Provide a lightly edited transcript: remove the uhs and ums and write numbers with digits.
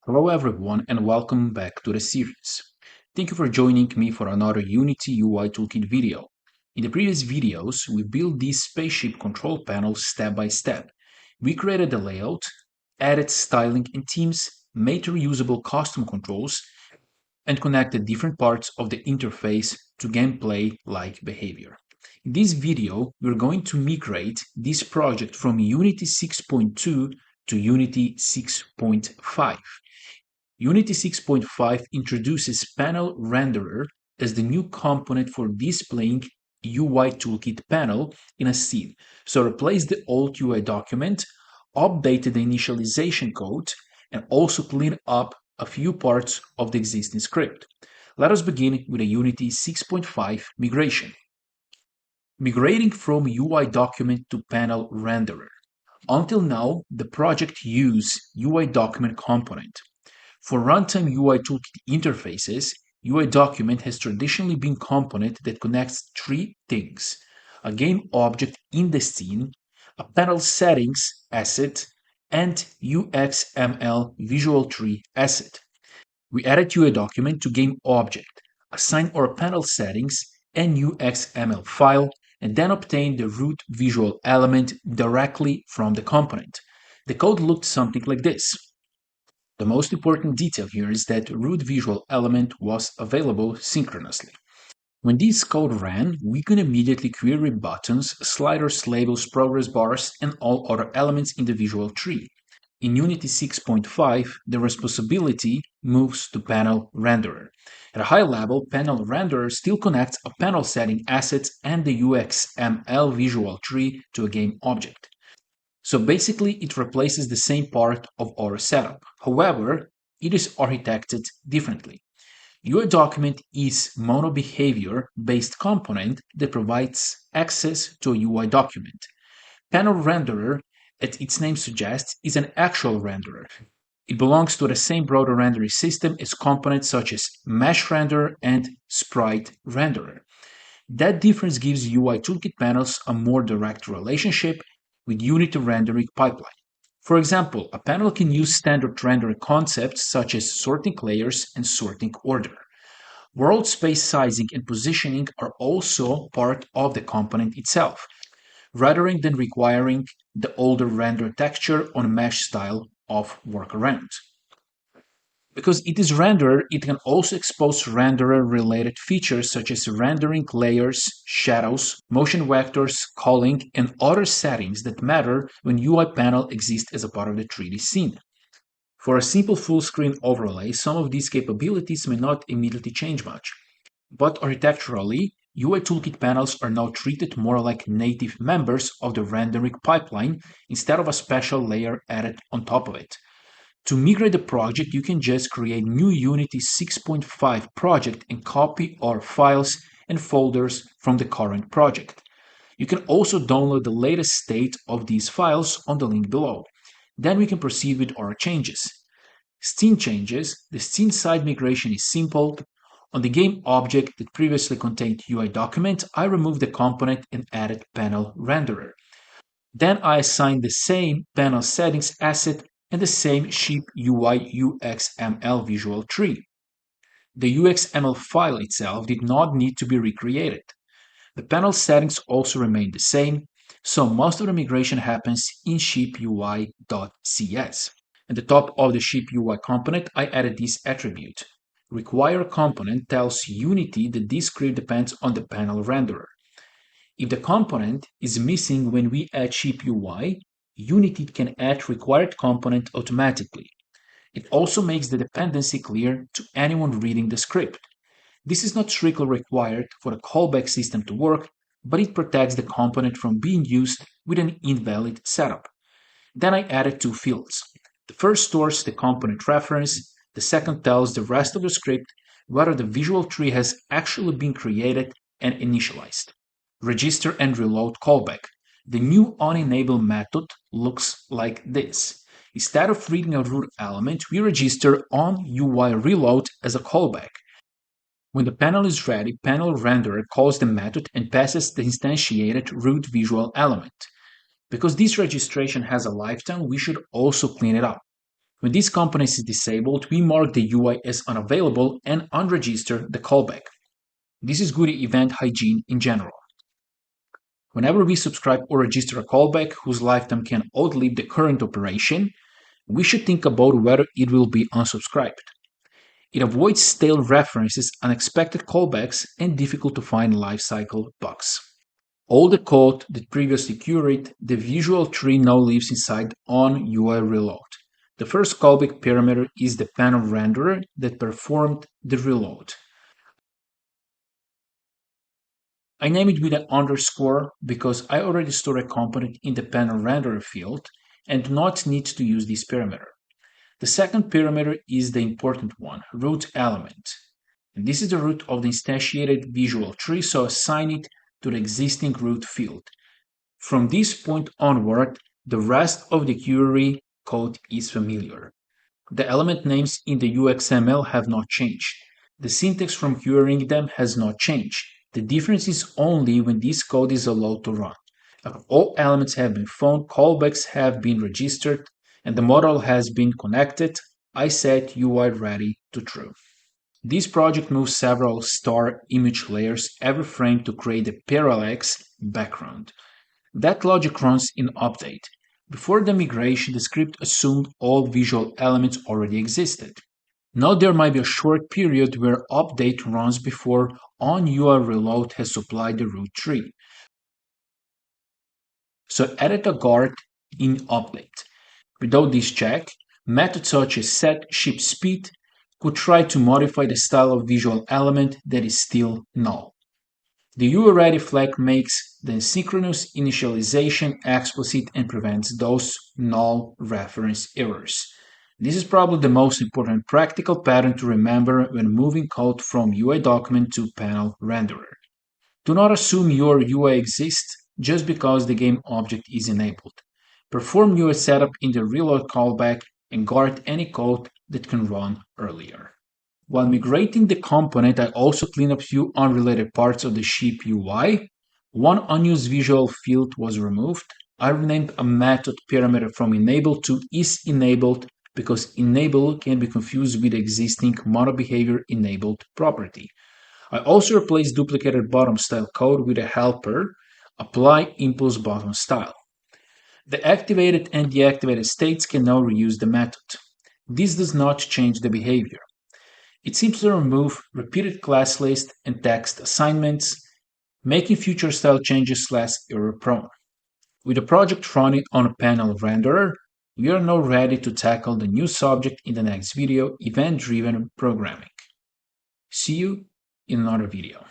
Hello everyone and welcome back to the series. Thank you for joining me for another Unity UI Toolkit video. In the previous videos, we built this spaceship control panel step by step. We created the layout, added styling and themes, made reusable custom controls, and connected different parts of the interface to gameplay-like behavior. In this video, we're going to migrate this project from Unity 6.2 to Unity 6.5. Unity 6.5 introduces PanelRenderer as the new component for displaying UI Toolkit panel in a scene. So replace the old UI document, update the initialization code, and also clean up a few parts of the existing script. Let us begin with a Unity 6.5 migration. Migrating from UI document to PanelRenderer. Until now, the project used UI document component. For runtime UI Toolkit interfaces, UIDocument has traditionally been component that connects three things: a game object in the scene, a panel settings asset, and UXML visual tree asset. We added UIDocument to game object, assign our panel settings and UXML file, and then obtain the root visual element directly from the component. The code looked something like this. The most important detail here is that root visual element was available synchronously. When this code ran, we could immediately query buttons, sliders, labels, progress bars, and all other elements in the visual tree. In Unity 6.5, the responsibility moves to PanelRenderer. At a high level, PanelRenderer still connects a panel setting asset and the UXML visual tree to a game object. So basically, it replaces the same part of our setup. However, it is architected differently. UIDocument is mono-behavior-based component that provides access to a UI document. PanelRenderer, as its name suggests, is an actual renderer. It belongs to the same broader rendering system as components such as Mesh Renderer and Sprite Renderer. That difference gives UI Toolkit panels a more direct relationship with Unity rendering pipeline. For example, a panel can use standard rendering concepts such as sorting layers and sorting order. World space sizing and positioning are also part of the component itself, rather than requiring the older render texture on mesh style of workaround. Because it is renderer, it can also expose renderer-related features such as rendering layers, shadows, motion vectors, culling, and other settings that matter when UI panel exists as a part of the 3D scene. For a simple full-screen overlay, some of these capabilities may not immediately change much. But architecturally, UI Toolkit panels are now treated more like native members of the rendering pipeline instead of a special layer added on top of it. To migrate the project, you can just create new Unity 6.5 project and copy our files and folders from the current project. You can also download the latest state of these files on the link below. Then we can proceed with our changes. Scene changes. The scene side migration is simple. On the game object that previously contained UI document, I removed the component and added PanelRenderer. Then I assign the same panel settings asset and the same ship UI UXML visual tree. The UXML file itself did not need to be recreated. The panel settings also remain the same, so most of the migration happens in shipui.cs. At the top of the shipui component, I added this attribute. Require component tells Unity that this script depends on the panel renderer. If the component is missing when we add shipui, Unity can add required component automatically. It also makes the dependency clear to anyone reading the script. This is not strictly required for the callback system to work, but it protects the component from being used with an invalid setup. Then I added two fields. The first stores the component reference, the second tells the rest of the script whether the visual tree has actually been created and initialized. Register and reload callback. The new onEnable method looks like this. Instead of reading a root element, we register onUIReload as a callback. When the panel is ready, PanelRenderer calls the method and passes the instantiated root visual element. Because this registration has a lifetime, we should also clean it up. When this component is disabled, we mark the UI as unavailable and unregister the callback. This is good event hygiene in general. Whenever we subscribe or register a callback whose lifetime can outlive the current operation, we should think about whether it will be unsubscribed. It avoids stale references, unexpected callbacks, and difficult to find lifecycle bugs. All the code that previously queried the visual tree now lives inside on UI reload. The first callback parameter is the PanelRenderer that performed the reload. I name it with an underscore because I already store a component in the PanelRenderer field and do not need to use this parameter. The second parameter is the important one, root element. And this is the root of the instantiated visual tree, so assign it to the existing root field. From this point onward, the rest of the query code is familiar. The element names in the UXML have not changed. The syntax from querying them has not changed. The difference is only when this code is allowed to run. After all elements have been found, callbacks have been registered, and the model has been connected, I set UI ready to true. This project moves several star image layers every frame to create a parallax background. That logic runs in update. Before the migration, the script assumed all visual elements already existed. Now there might be a short period where update runs before on-UI reload has supplied the root tree. So edit a guard in update. Without this check, methods such as setShipSpeed could try to modify the style of visual element that is still null. The UIReady flag makes the synchronous initialization explicit and prevents those null reference errors. This is probably the most important practical pattern to remember when moving code from UIDocument to PanelRenderer. Do not assume your UI exists just because the game object is enabled. Perform UI setup in the reload callback and guard any code that can run earlier. While migrating the component, I also cleaned up few unrelated parts of the ship UI. One unused visual field was removed. I renamed a method parameter from enable to isEnabled because enable can be confused with the existing monobehavior enabled property. I also replaced duplicated bottom style code with a helper, apply impulse bottom style. The activated and deactivated states can now reuse the method. This does not change the behavior. It simply removes repeated class list and text assignments, making future style changes less error-prone. With the project running on a PanelRenderer, we are now ready to tackle the new subject in the next video, event-driven programming. See you in another video.